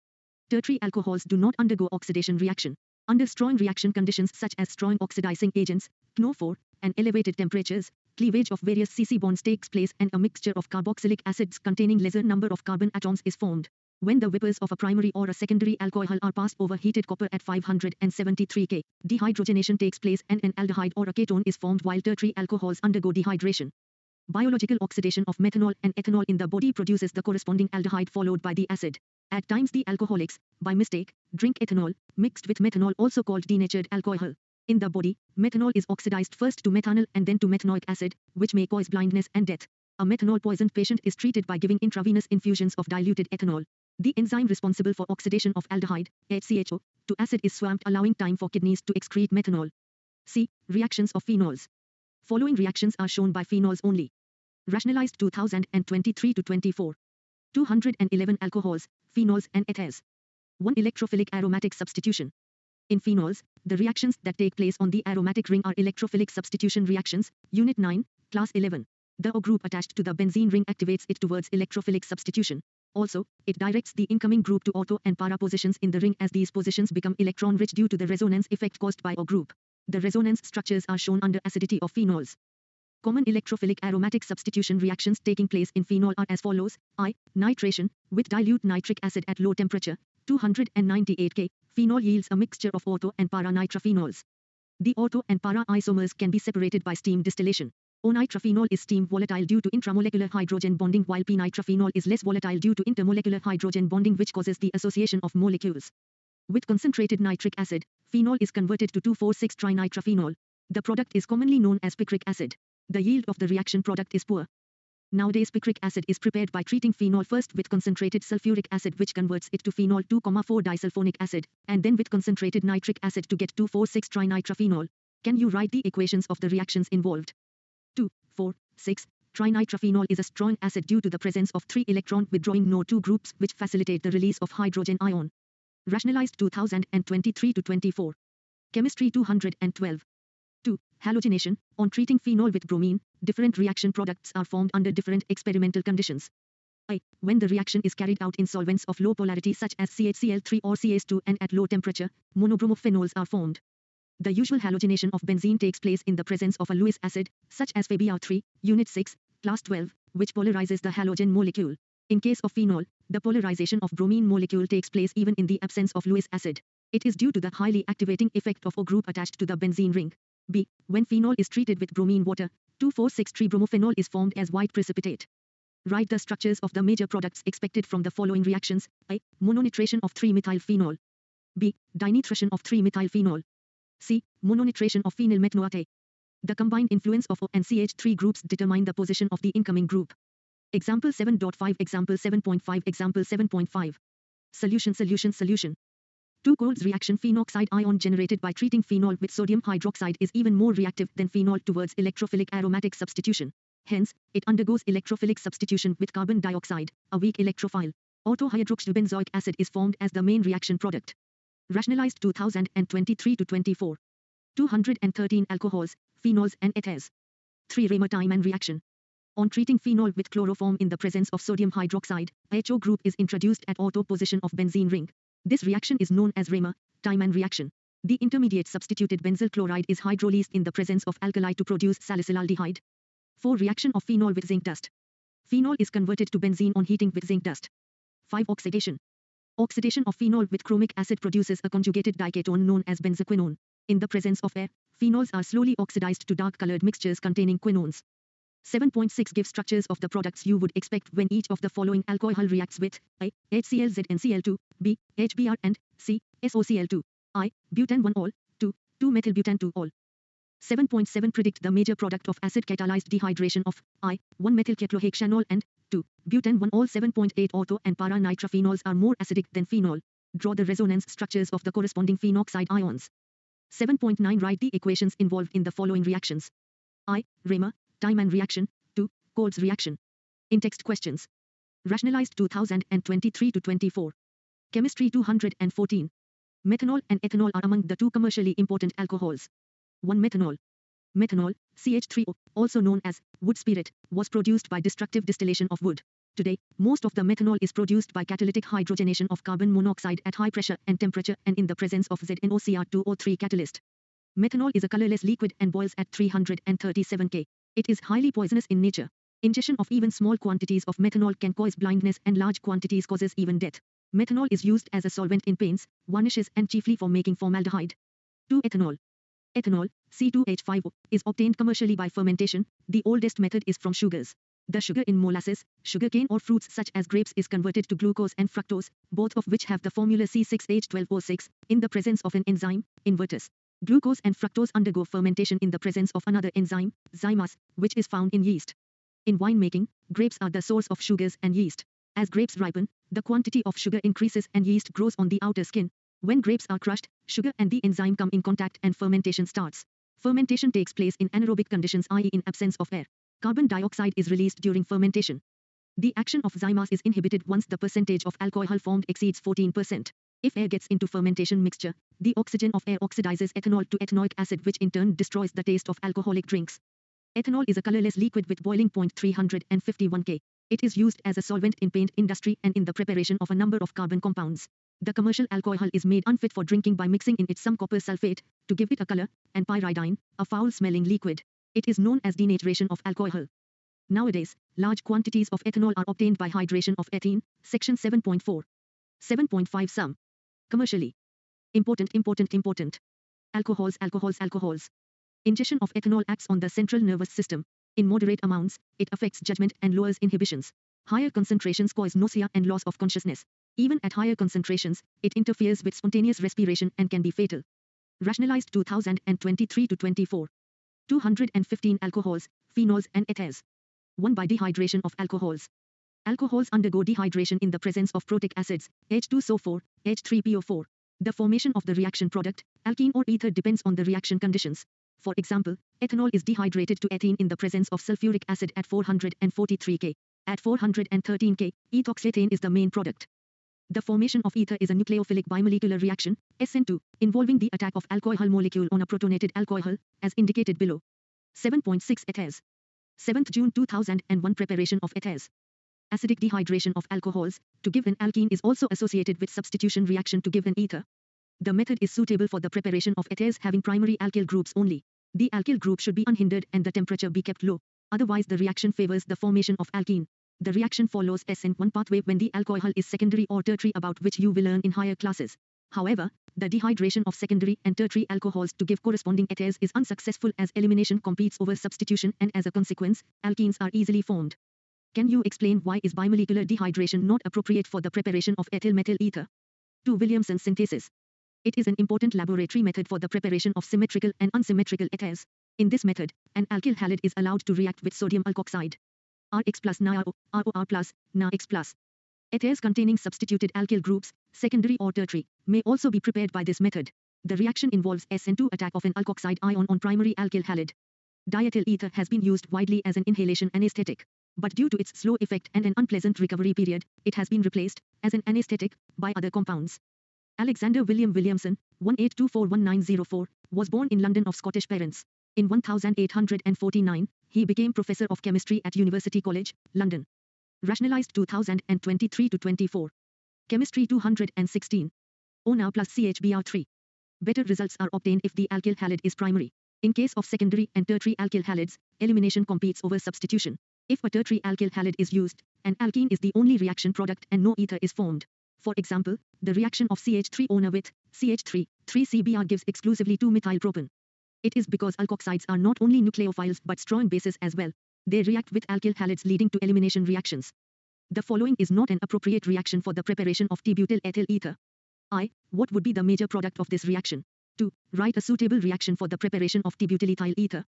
Tertiary alcohols do not undergo oxidation reaction. Under strong reaction conditions such as strong oxidizing agents, CNO4, and elevated temperatures, cleavage of various CC bonds takes place and a mixture of carboxylic acids containing lesser number of carbon atoms is formed. When the vapors of a primary or a secondary alcohol are passed over heated copper at 573 K, dehydrogenation takes place and an aldehyde or a ketone is formed while tertiary alcohols undergo dehydration. Biological oxidation of methanol and ethanol in the body produces the corresponding aldehyde followed by the acid. At times the alcoholics, by mistake, drink ethanol, mixed with methanol, also called denatured alcohol. In the body, methanol is oxidized first to methanol and then to methanoic acid, which may cause blindness and death. A methanol-poisoned patient is treated by giving intravenous infusions of diluted ethanol. The enzyme responsible for oxidation of aldehyde, HCHO, to acid is swamped, allowing time for kidneys to excrete methanol. C. Reactions of phenols. Following reactions are shown by phenols only. Rationalized 2023-24. 211 alcohols, phenols and ethers. 1 electrophilic aromatic substitution. In phenols, the reactions that take place on the aromatic ring are electrophilic substitution reactions, Unit 9, Class 11. The O group attached to the benzene ring activates it towards electrophilic substitution. Also, it directs the incoming group to auto and para positions in the ring as these positions become electron-rich due to the resonance effect caused by O group. The resonance structures are shown under acidity of phenols. Common electrophilic aromatic substitution reactions taking place in phenol are as follows. I. Nitration, with dilute nitric acid at low temperature, 298 K, phenol yields a mixture of auto and para nitrophenols. The auto and para isomers can be separated by steam distillation. O-nitrophenol is steam volatile due to intramolecular hydrogen bonding, while P-nitrophenol is less volatile due to intermolecular hydrogen bonding, which causes the association of molecules. With concentrated nitric acid, phenol is converted to 2,4,6-trinitrophenol. The product is commonly known as picric acid. The yield of the reaction product is poor. Nowadays picric acid is prepared by treating phenol first with concentrated sulfuric acid, which converts it to phenol 2,4-disulfonic acid, and then with concentrated nitric acid to get 2,4,6-trinitrophenol. Can you write the equations of the reactions involved? 2,4,6-trinitrophenol is a strong acid due to the presence of 3 electron withdrawing NO2 groups, which facilitate the release of hydrogen ion. Rationalized 2023-24. Chemistry 212. 2. Halogenation. On treating phenol with bromine, different reaction products are formed under different experimental conditions. I. When the reaction is carried out in solvents of low polarity such as CHCl3 or CS2 and at low temperature, monobromophenols are formed. The usual halogenation of benzene takes place in the presence of a Lewis acid, such as FeBr3, Unit 6, Class 12, which polarizes the halogen molecule. In case of phenol, the polarization of bromine molecule takes place even in the absence of Lewis acid. It is due to the highly activating effect of O group attached to the benzene ring. B. When phenol is treated with bromine water, 2,4,6-tribromophenols is formed as white precipitate. Write the structures of the major products expected from the following reactions. A. Mononitration of 3-methylphenol. B. Dinitration of 3-methylphenol. C. Mononitration of phenylmethanoate. The combined influence of O and CH3 groups determine the position of the incoming group. Example 7.5, Example 7.5, Example 7.5. Solution. 2-Coles reaction. Phenoxide ion generated by treating phenol with sodium hydroxide is even more reactive than phenol towards electrophilic aromatic substitution. Hence, it undergoes electrophilic substitution with carbon dioxide, a weak electrophile. Autohydroxybenzoic acid is formed as the main reaction product. Rationalized 2023-24. 213 alcohols, phenols and ethers. 3. Ramer-Tiemann reaction. On treating phenol with chloroform in the presence of sodium hydroxide, HO group is introduced at auto position of benzene ring. This reaction is known as Ramer-Tiemann reaction. The intermediate substituted benzyl chloride is hydrolyzed in the presence of alkali to produce salicylaldehyde. 4. Reaction of phenol with zinc dust. Phenol is converted to benzene on heating with zinc dust. 5. Oxidation. Oxidation of phenol with chromic acid produces a conjugated diketone known as benzoquinone. In the presence of air, phenols are slowly oxidized to dark-colored mixtures containing quinones. 7.6 Give structures of the products you would expect when each of the following alcohol reacts with A. HClZnCl2, B. HBr and C. SOCl2. I. Butane-1-ol, 2. 2-methylbutane-2-ol. 7.7 Predict the major product of acid catalyzed dehydration of I. 1-methylcyclohexanol and 2. Butane-1-ol. 7.8 Ortho and para-nitrophenols are more acidic than phenol. Draw the resonance structures of the corresponding phenoxide ions. 7.9 Write the equations involved in the following reactions. I. Raymer, Tiemann reaction. 2. Coles reaction. In-text questions. Rationalized 2023-24. Chemistry 214. Methanol and ethanol are among the two commercially important alcohols. 1. Methanol. Methanol, CH3O, also known as wood spirit, was produced by destructive distillation of wood. Today, most of the methanol is produced by catalytic hydrogenation of carbon monoxide at high pressure and temperature and in the presence of ZnOCr2O3 catalyst. Methanol is a colorless liquid and boils at 337 K. It is highly poisonous in nature. Ingestion of even small quantities of methanol can cause blindness and large quantities causes even death. Methanol is used as a solvent in paints, varnishes and chiefly for making formaldehyde. 2. Ethanol. Ethanol, C2H5O, is obtained commercially by fermentation. The oldest method is from sugars. The sugar in molasses, sugarcane or fruits such as grapes is converted to glucose and fructose, both of which have the formula C6H12O6, in the presence of an enzyme, invertase. Glucose and fructose undergo fermentation in the presence of another enzyme, zymase, which is found in yeast. In winemaking, grapes are the source of sugars and yeast. As grapes ripen, the quantity of sugar increases and yeast grows on the outer skin. When grapes are crushed, sugar and the enzyme come in contact and fermentation starts. Fermentation takes place in anaerobic conditions, i.e. in absence of air. Carbon dioxide is released during fermentation. The action of zymase is inhibited once the percentage of alcohol formed exceeds 14%. If air gets into fermentation mixture, the oxygen of air oxidizes ethanol to ethanoic acid, which in turn destroys the taste of alcoholic drinks. Ethanol is a colorless liquid with boiling point 351 K. It is used as a solvent in paint industry and in the preparation of a number of carbon compounds. The commercial alcohol is made unfit for drinking by mixing in it some copper sulfate, to give it a color, and pyridine, a foul-smelling liquid. It is known as denaturation of alcohol. Nowadays, large quantities of ethanol are obtained by hydration of ethene, section 7.4. 7.5 Some. Commercially. Important. Alcohols. Ingestion of ethanol acts on the central nervous system. In moderate amounts, it affects judgment and lowers inhibitions. Higher concentrations cause nausea and loss of consciousness. Even at higher concentrations, it interferes with spontaneous respiration and can be fatal. Rationalized 2023-24. 215 Alcohols, phenols and ethers. 1. By dehydration of alcohols. Alcohols undergo dehydration in the presence of protic acids, H2SO4, H3PO4. The formation of the reaction product, alkene or ether, depends on the reaction conditions. For example, ethanol is dehydrated to ethene in the presence of sulfuric acid at 443 K. At 413 K, ethoxyethane is the main product. The formation of ether is a nucleophilic bimolecular reaction, SN2, involving the attack of alcohol molecule on a protonated alcohol, as indicated below. 7.6 Ethers. 7th June 2001 Preparation of ethers. Acidic dehydration of alcohols, to give an alkene, is also associated with substitution reaction to give an ether. The method is suitable for the preparation of ethers having primary alkyl groups only. The alkyl group should be unhindered and the temperature be kept low. Otherwise the reaction favors the formation of alkene. The reaction follows SN1 pathway when the alcohol is secondary or tertiary, about which you will learn in higher classes. However, the dehydration of secondary and tertiary alcohols to give corresponding ethers is unsuccessful as elimination competes over substitution, and as a consequence, alkenes are easily formed. Can you explain why is bimolecular dehydration not appropriate for the preparation of ethyl methyl ether? 2. Williamson synthesis. It is an important laboratory method for the preparation of symmetrical and unsymmetrical ethers. In this method, an alkyl halide is allowed to react with sodium alkoxide. Rx plus NaRO, ROR plus, NaX plus. Ethers containing substituted alkyl groups, secondary or tertiary, may also be prepared by this method. The reaction involves SN2 attack of an alkoxide ion on primary alkyl halide. Diethyl ether has been used widely as an inhalation anesthetic. But due to its slow effect and an unpleasant recovery period, it has been replaced, as an anesthetic, by other compounds. Alexander William Williamson, 1824-1904, was born in London of Scottish parents. In 1849, he became Professor of Chemistry at University College, London. Rationalized 2023-24. Chemistry 216. ONA plus CHBr3. Better results are obtained if the alkyl halide is primary. In case of secondary and tertiary alkyl halides, elimination competes over substitution. If a tertiary alkyl halide is used, an alkene is the only reaction product and no ether is formed. For example, the reaction of CH3ONA with CH3, 3CBr gives exclusively 2-methylpropane. It is because alkoxides are not only nucleophiles but strong bases as well. They react with alkyl halides leading to elimination reactions. The following is not an appropriate reaction for the preparation of T-butyl ethyl ether. I. What would be the major product of this reaction? 2. Write a suitable reaction for the preparation of T-butyl ethyl ether.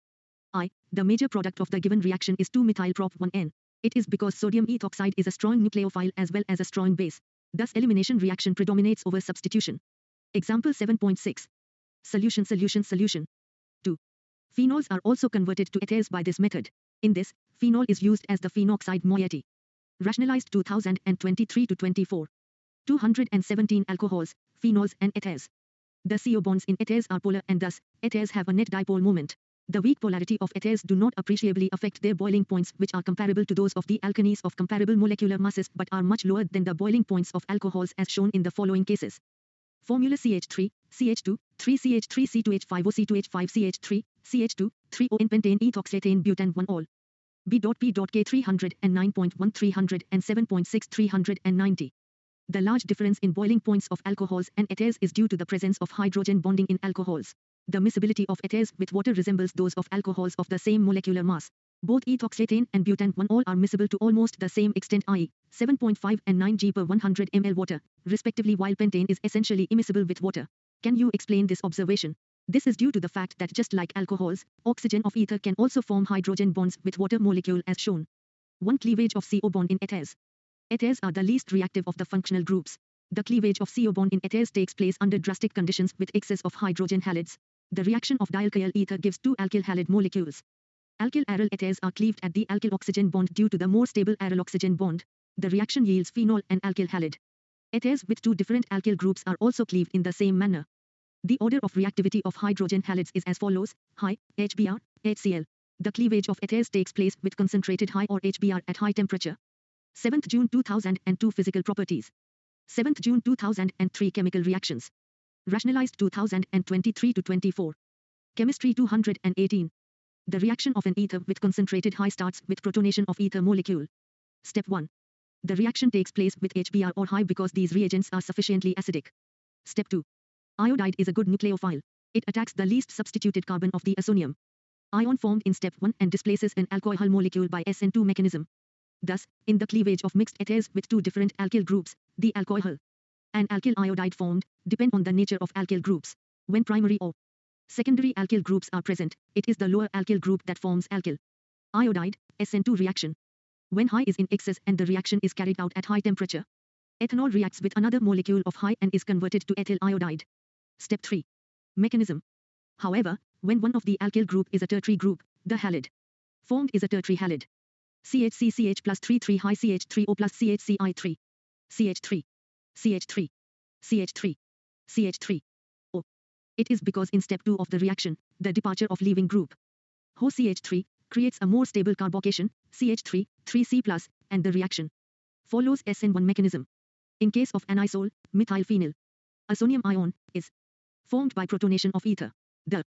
I. The major product of the given reaction is 2-methylprop-1N. It is because sodium ethoxide is a strong nucleophile as well as a strong base. Thus elimination reaction predominates over substitution. Example 7.6. Solution. 2. Phenols are also converted to ethers by this method. In this, phenol is used as the phenoxide moiety. Rationalized 2023-24. 217 alcohols, phenols and ethers. The CO bonds in ethers are polar and thus, ethers have a net dipole moment. The weak polarity of ethers do not appreciably affect their boiling points which are comparable to those of the alkanes of comparable molecular masses but are much lower than the boiling points of alcohols as shown in the following cases. Formula CH3, CH2, 3CH3C2H5O C2H5CH3, CH2, 3O in pentane ethoxyethane butane 1 all. B.P.K 309.1 307.6 390. The large difference in boiling points of alcohols and ethers is due to the presence of hydrogen bonding in alcohols. The miscibility of ethers with water resembles those of alcohols of the same molecular mass. Both ethoxyethane and butane 1 all are miscible to almost the same extent, i.e., 7.5 and 9 g per 100 ml water, respectively, while pentane is essentially immiscible with water. Can you explain this observation? This is due to the fact that just like alcohols, oxygen of ether can also form hydrogen bonds with water molecule as shown. 1. Cleavage of CO bond in ethers. Ethers are the least reactive of the functional groups. The cleavage of CO bond in ethers takes place under drastic conditions with excess of hydrogen halides. The reaction of dialkyl ether gives 2 alkyl halide molecules. Alkyl aryl ethers are cleaved at the alkyl oxygen bond due to the more stable aryl oxygen bond. The reaction yields phenol and alkyl halide. Ethers with 2 different alkyl groups are also cleaved in the same manner. The order of reactivity of hydrogen halides is as follows: high, HBr, HCl. The cleavage of ethers takes place with concentrated high or HBr at high temperature. 7th June 2002 Physical properties. 7th June 2003 Chemical reactions. Rationalized 2023-24. Chemistry 218. The reaction of an ether with concentrated high starts with protonation of ether molecule. Step 1. The reaction takes place with HBr or high because these reagents are sufficiently acidic. Step 2. Iodide is a good nucleophile. It attacks the least substituted carbon of the ozonium ion formed in step 1 and displaces an alcohol molecule by SN2 mechanism. Thus, in the cleavage of mixed ethers with 2 different alkyl groups, the alcohol and alkyl iodide formed depend on the nature of alkyl groups. When primary or secondary alkyl groups are present, it is the lower alkyl group that forms alkyl iodide, SN2 reaction. When high is in excess and the reaction is carried out at high temperature, ethanol reacts with another molecule of high and is converted to ethyl iodide. Step 3. Mechanism. However, when one of the alkyl group is a tertiary group, the halide formed is a tertiary halide. CHCCH plus 3 high CH3O plus CHCI3. CH3. CH3. CH3. CH3. O. It is because in step 2 of the reaction, the departure of leaving group Ho CH3 creates a more stable carbocation, CH3, 3C plus, and the reaction follows SN1 mechanism. In case of anisole, methylphenyl, ozonium ion is formed by protonation of ether. The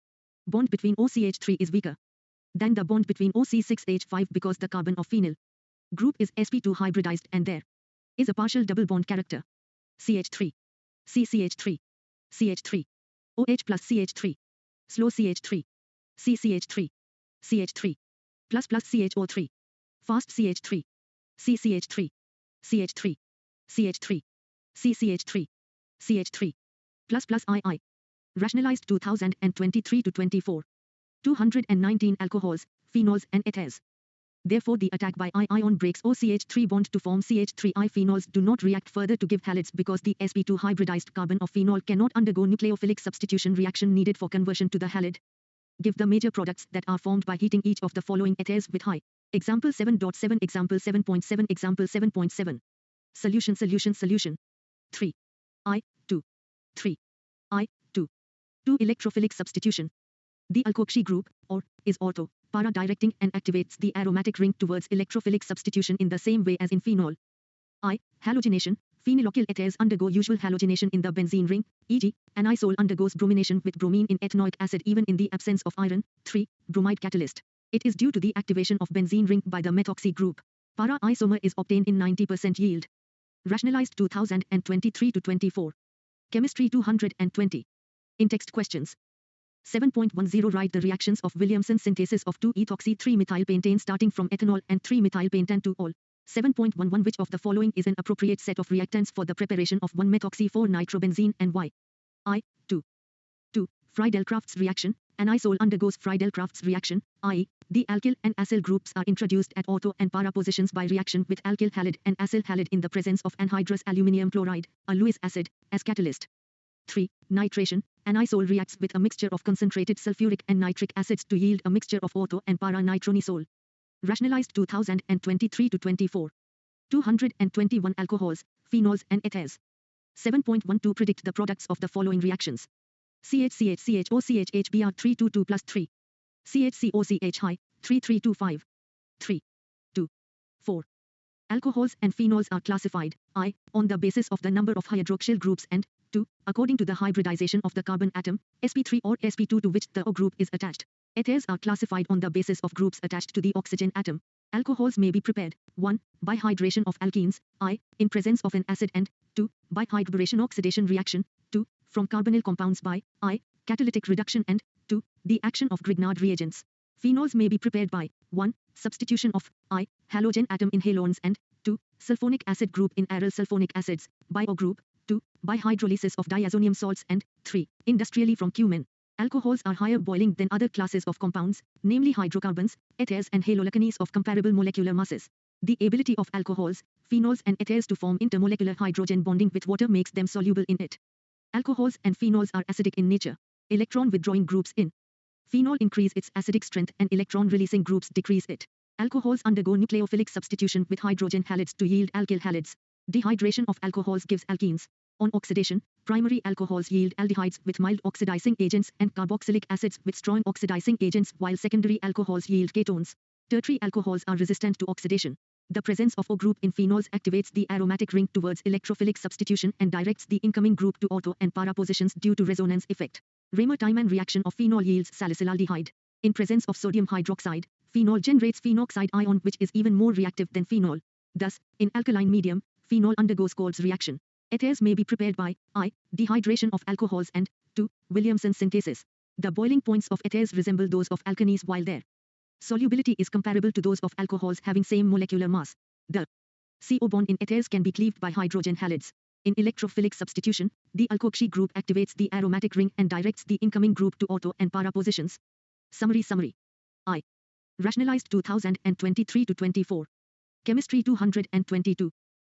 bond between OCH3 is weaker than the bond between OC6H5 because the carbon of phenyl group is sp2 hybridized and there is a partial double bond character. CH3, CCH3, CH3, OH plus CH3, slow CH3, CCH3, CH3, plus CHO3, fast CH3, CCH3, CH3, CH3, CCH3, CH3, plus II. Rationalized 2023-24. 219 alcohols, phenols and ethers. Therefore the attack by ion breaks OCH3 bond to form CH3I. Phenols do not react further to give halides because the sp2 hybridized carbon of phenol cannot undergo nucleophilic substitution reaction needed for conversion to the halide. Give the major products that are formed by heating each of the following ethers with high. Example 7.7, Example 7.7, Example 7.7. Solution. 3. I2. 3. I2. 2 electrophilic substitution. The alkoxy group, or, is ortho, para-directing and activates the aromatic ring towards electrophilic substitution in the same way as in phenol. I. Halogenation. Phenylocyl ethers undergo usual halogenation in the benzene ring, e.g., anisole undergoes bromination with bromine in ethanoic acid even in the absence of iron. 3. Bromide catalyst. It is due to the activation of benzene ring by the methoxy group. Para isomer is obtained in 90% yield. Rationalized 2023-24. Chemistry 220. In-text questions. 7.10 Write the reactions of Williamson synthesis of 2-ethoxy-3-methylpentane starting from ethanol and 3-methylpentane to all. 7.11 Which of the following is an appropriate set of reactants for the preparation of 1-methoxy-4-nitrobenzene and why? I. 2. Friedel-Crafts reaction. An isole undergoes Friedel-Crafts reaction, i.e., the alkyl and acyl groups are introduced at auto and para positions by reaction with alkyl halide and acyl halide in the presence of anhydrous aluminium chloride, a Lewis acid, as catalyst. 3. Nitration. An isole reacts with a mixture of concentrated sulfuric and nitric acids to yield a mixture of auto and para nitronisole. Rationalized 2023-24. 221 Alcohols, phenols and ethers. 7.12 Predict the products of the following reactions. CHCHCHOCHHBr322 plus 3. CHCOCH high, 3325. 3. 2. 4. Alcohols and phenols are classified, I, on the basis of the number of hydroxyl groups and, 2, according to the hybridization of the carbon atom, sp3 or sp2 to which the O group is attached. Ethers are classified on the basis of groups attached to the oxygen atom. Alcohols may be prepared, 1, by hydration of alkenes, I, in presence of an acid and, 2, by hydroboration oxidation reaction, 2, from carbonyl compounds by, I, catalytic reduction and, 2, the action of Grignard reagents. Phenols may be prepared by, 1, substitution of, I, halogen atom in halones and, 2, sulfonic acid group in aryl sulfonic acids, by O group, 2, by hydrolysis of diazonium salts and, 3, industrially from cumin. Alcohols are higher boiling than other classes of compounds, namely hydrocarbons, ethers and halolaconies of comparable molecular masses. The ability of alcohols, phenols and ethers to form intermolecular hydrogen bonding with water makes them soluble in it. Alcohols and phenols are acidic in nature. Electron withdrawing groups in phenol increase its acidic strength and electron releasing groups decrease it. Alcohols undergo nucleophilic substitution with hydrogen halides to yield alkyl halides. Dehydration of alcohols gives alkenes. On oxidation, primary alcohols yield aldehydes with mild oxidizing agents and carboxylic acids with strong oxidizing agents, while secondary alcohols yield ketones. Tertiary alcohols are resistant to oxidation. The presence of O group in phenols activates the aromatic ring towards electrophilic substitution and directs the incoming group to auto and para positions due to resonance effect. Raymer-Tiemann reaction of phenol yields salicylaldehyde. In presence of sodium hydroxide, phenol generates phenoxide ion, which is even more reactive than phenol. Thus, in alkaline medium, phenol undergoes Kolb's reaction. Ethers may be prepared by, I, dehydration of alcohols and, 2, Williamson synthesis. The boiling points of ethers resemble those of alkanes while their solubility is comparable to those of alcohols having same molecular mass. The CO bond in ethers can be cleaved by hydrogen halides. In electrophilic substitution, the alkoxy group activates the aromatic ring and directs the incoming group to auto and para positions. Summary. I. Rationalized 2023-24. Chemistry 222.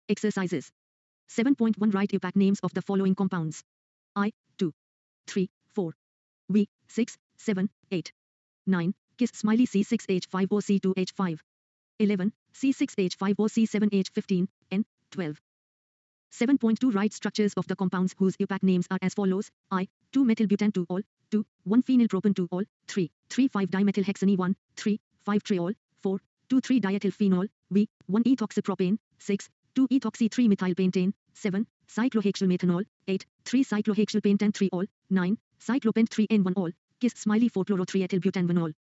Exercises. 7.1 Write EPAC names of the following compounds. I, 2, 3, 4. V, 6, 7, 8. 9. Kiss smiley C6H5OC2H5. 11. C6H5OC7H15, N, 12. 7.2 Write structures of the compounds whose EPAC names are as follows. I, 2-methylbutan-2-ol, 2, 1-phenylpropan-2-ol, 3, 3,5-dimethylhexane 1, 3, 5-triol, 4, 2,3-diethylphenol, V, 1-ethoxypropane, 6, 2-ethoxy-3-methylpentane, 7, cyclohexylmethanol, 8, 3-cyclohexylpentane-3-ol, 9, cyclopent-3-N1-ol, kiss smiley 4-chloro-3-ethylbutanvanol.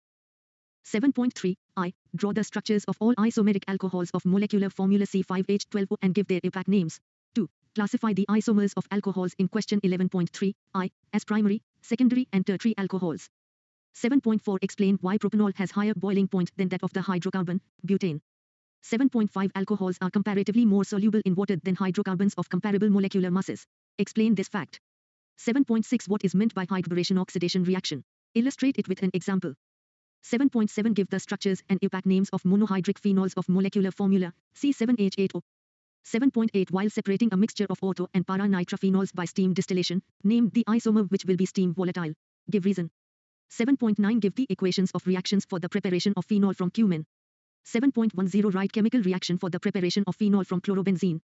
7.3 I. Draw the structures of all isomeric alcohols of molecular formula C5H12O and give their EPAC names. 2. Classify the isomers of alcohols in question 11.3 I as primary, secondary and tertiary alcohols. 7.4 Explain why propanol has higher boiling point than that of the hydrocarbon, butane. 7.5 Alcohols are comparatively more soluble in water than hydrocarbons of comparable molecular masses. Explain this fact. 7.6 What is meant by hydroboration oxidation reaction? Illustrate it with an example. 7.7 Give the structures and EPAC names of monohydric phenols of molecular formula, C7H8O. 7.8 While separating a mixture of auto and para nitrophenols by steam distillation, name the isomer which will be steam volatile. Give reason. 7.9 Give the equations of reactions for the preparation of phenol from cumin. 7.10 Write chemical reaction for the preparation of phenol from chlorobenzene.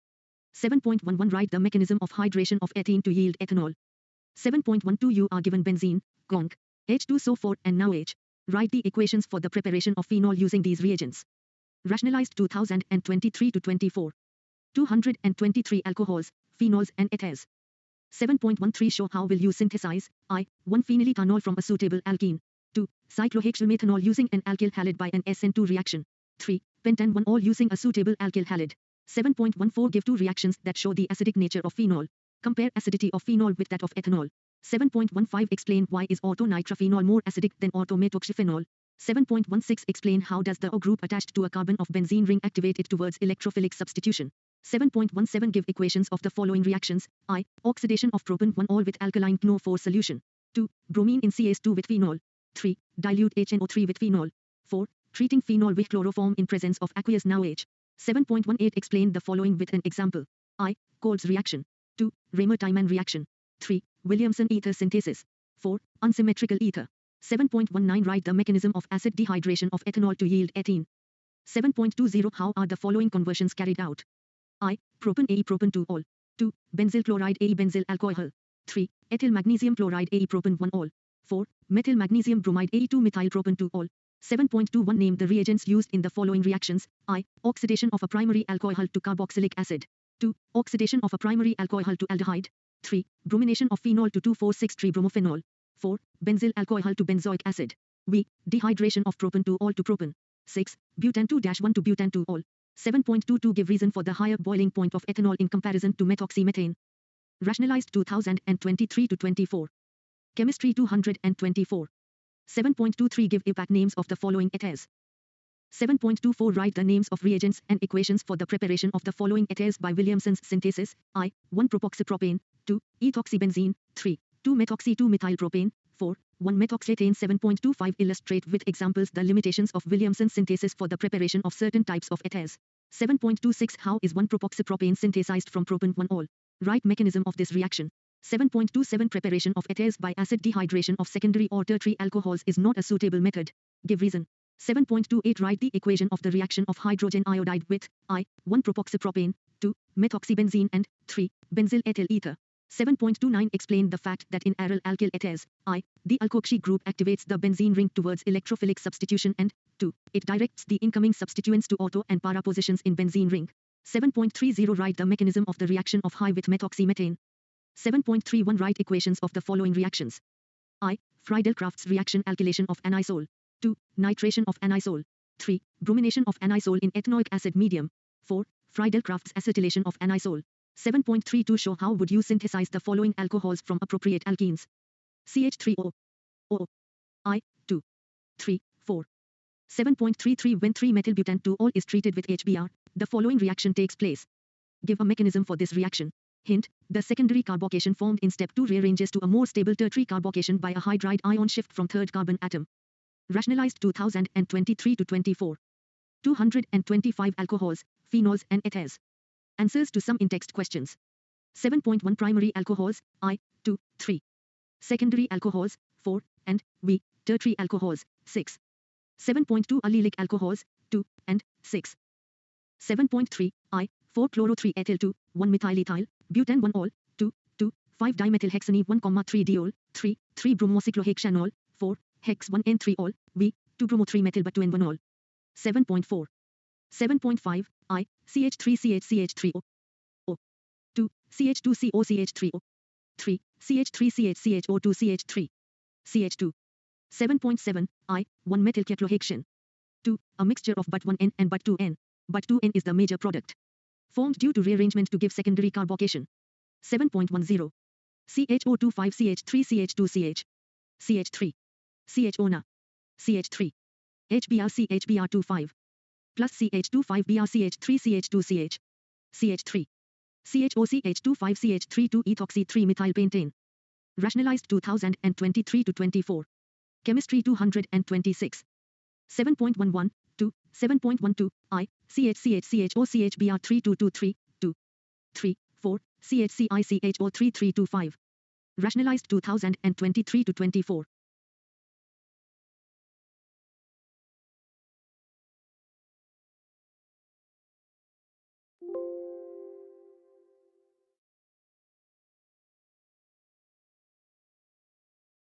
7.11 Write the mechanism of hydration of ethene to yield ethanol. 7.12 You are given benzene, conc, H2SO4 and now H. Write the equations for the preparation of phenol using these reagents. Rationalized 2023-24. 223 Alcohols, phenols and ethers. 7.13 Show how will you synthesize, I, 1-phenylethanol from a suitable alkene. 2. Cyclohexylmethanol using an alkyl halide by an SN2 reaction. 3. Pentan-1-ol using a suitable alkyl halide. 7.14 Give two reactions that show the acidic nature of phenol. Compare acidity of phenol with that of ethanol. 7.15 Explain why is orthonitrophenol more acidic than orthomethoxyphenol. 7.16 Explain how does the O group attached to a carbon of benzene ring activate it towards electrophilic substitution. 7.17 Give equations of the following reactions. I. Oxidation of propan-1-ol with alkaline NO4 solution. 2. Bromine in CH2 with phenol. 3. Dilute HNO3 with phenol. 4. Treating phenol with chloroform in presence of aqueous NaOH. 7.18 Explain the following with an example. I. Coles reaction. 2. Raymer-Tiemann reaction. 3. Williamson ether synthesis. 4. Unsymmetrical ether. 7.19 Write the mechanism of acid dehydration of ethanol to yield ethene. 7.20 How are the following conversions carried out? I. Propan AE propan-2-ol. 2. Benzyl chloride AE benzyl alcohol. 3. Ethyl magnesium chloride AE propan-1-ol. 4. Methyl magnesium bromide AE2 methyl propan-2-ol. 7.21 Name the reagents used in the following reactions. I. Oxidation of a primary alcohol to carboxylic acid. 2. Oxidation of a primary alcohol to aldehyde. 3. Bromination of phenol to 2,4,6-3-bromophenol. 4. Benzyl alcohol to benzoic acid. V. Dehydration of propan-2-ol to propan. 6. Butan-2-1 to butan-2-ol. 7.22 Give reason for the higher boiling point of ethanol in comparison to methoxymethane. Rationalized 2023-24. Chemistry 224. 7.23 Give IUPAC names of the following ethers. 7.24 Write the names of reagents and equations for the preparation of the following ethers by Williamson's synthesis. I. 1-propoxypropane. 2. Ethoxybenzene. 3. 2-methoxy-2-methylpropane. 4. 1-methoxyethane. 7.25 Illustrate with examples the limitations of Williamson's synthesis for the preparation of certain types of ethers. 7.26 How is 1-propoxypropane synthesized from propan-1-ol? Write mechanism of this reaction. 7.27 Preparation of ethers by acid dehydration of secondary or tertiary alcohols is not a suitable method. Give reason. 7.28 Write the equation of the reaction of hydrogen iodide with I. 1-propoxypropane. 2. Methoxybenzene and 3. Benzyl ethyl ether. 7.29 Explain the fact that in aryl alkyl ethers, I. The alkoxy group activates the benzene ring towards electrophilic substitution and 2. It directs the incoming substituents to ortho and para positions in benzene ring. 7.30 Write the mechanism of the reaction of high with methoxymethane. 7.31 Write equations of the following reactions. I. Friedel-Crafts reaction alkylation of anisole. 2. Nitration of anisole. 3. Bromination of anisole in ethanoic acid medium. 4. Friedel-Crafts acetylation of anisole. 7.32 Show how would you synthesize the following alcohols from appropriate alkenes. CH3O. O. I. 2. 3. 4. 7.33 When 3-methylbutan-2-ol is treated with HBr, the following reaction takes place. Give a mechanism for this reaction. Hint, the secondary carbocation formed in step 2 rearranges to a more stable tertiary carbocation by a hydride ion shift from third carbon atom. Rationalized 2023-24. 225 alcohols, phenols and ethers. Answers to some in-text questions. 7.1 Primary alcohols, I, 2, 3. Secondary alcohols, 4, and V, tertiary alcohols, 6. 7.2 Allylic alcohols, 2, and 6. 7.3, I, 4-chloro-3-ethyl 2-1-methylethyl, butan-1-ol, 2, 5-dimethylhexane 1,3-diol, 3, 3-bromocyclohexanol, 4, hex-1-N3-ol, V, 2-bromo-3-methylbutan-1-ol. 7.4. 7.5, I, CH3CH-CH3O. O. 2, CH2COCH3O. 3, CH3CH-CHO2CH3. CH2. 7.7, I, 1-methylcyclohexane. 2, a mixture of but1N and but2N. But2N is the major product. Formed due to rearrangement to give secondary carbocation. 7.10. CHO25CH3CH2CH. CH3. CHONA. CH3. HBrCHBr25. Plus CH25BrCH3CH2CH. CH3. CHOCH25CH32-ethoxy-3-methylpentane. Rationalized 2023-24. Chemistry 226. 7.11, 2, 7.12, I, CHCHCHOCHBr3223, 2, 3, 4, CHCICHO3325. Rationalized 2023-24.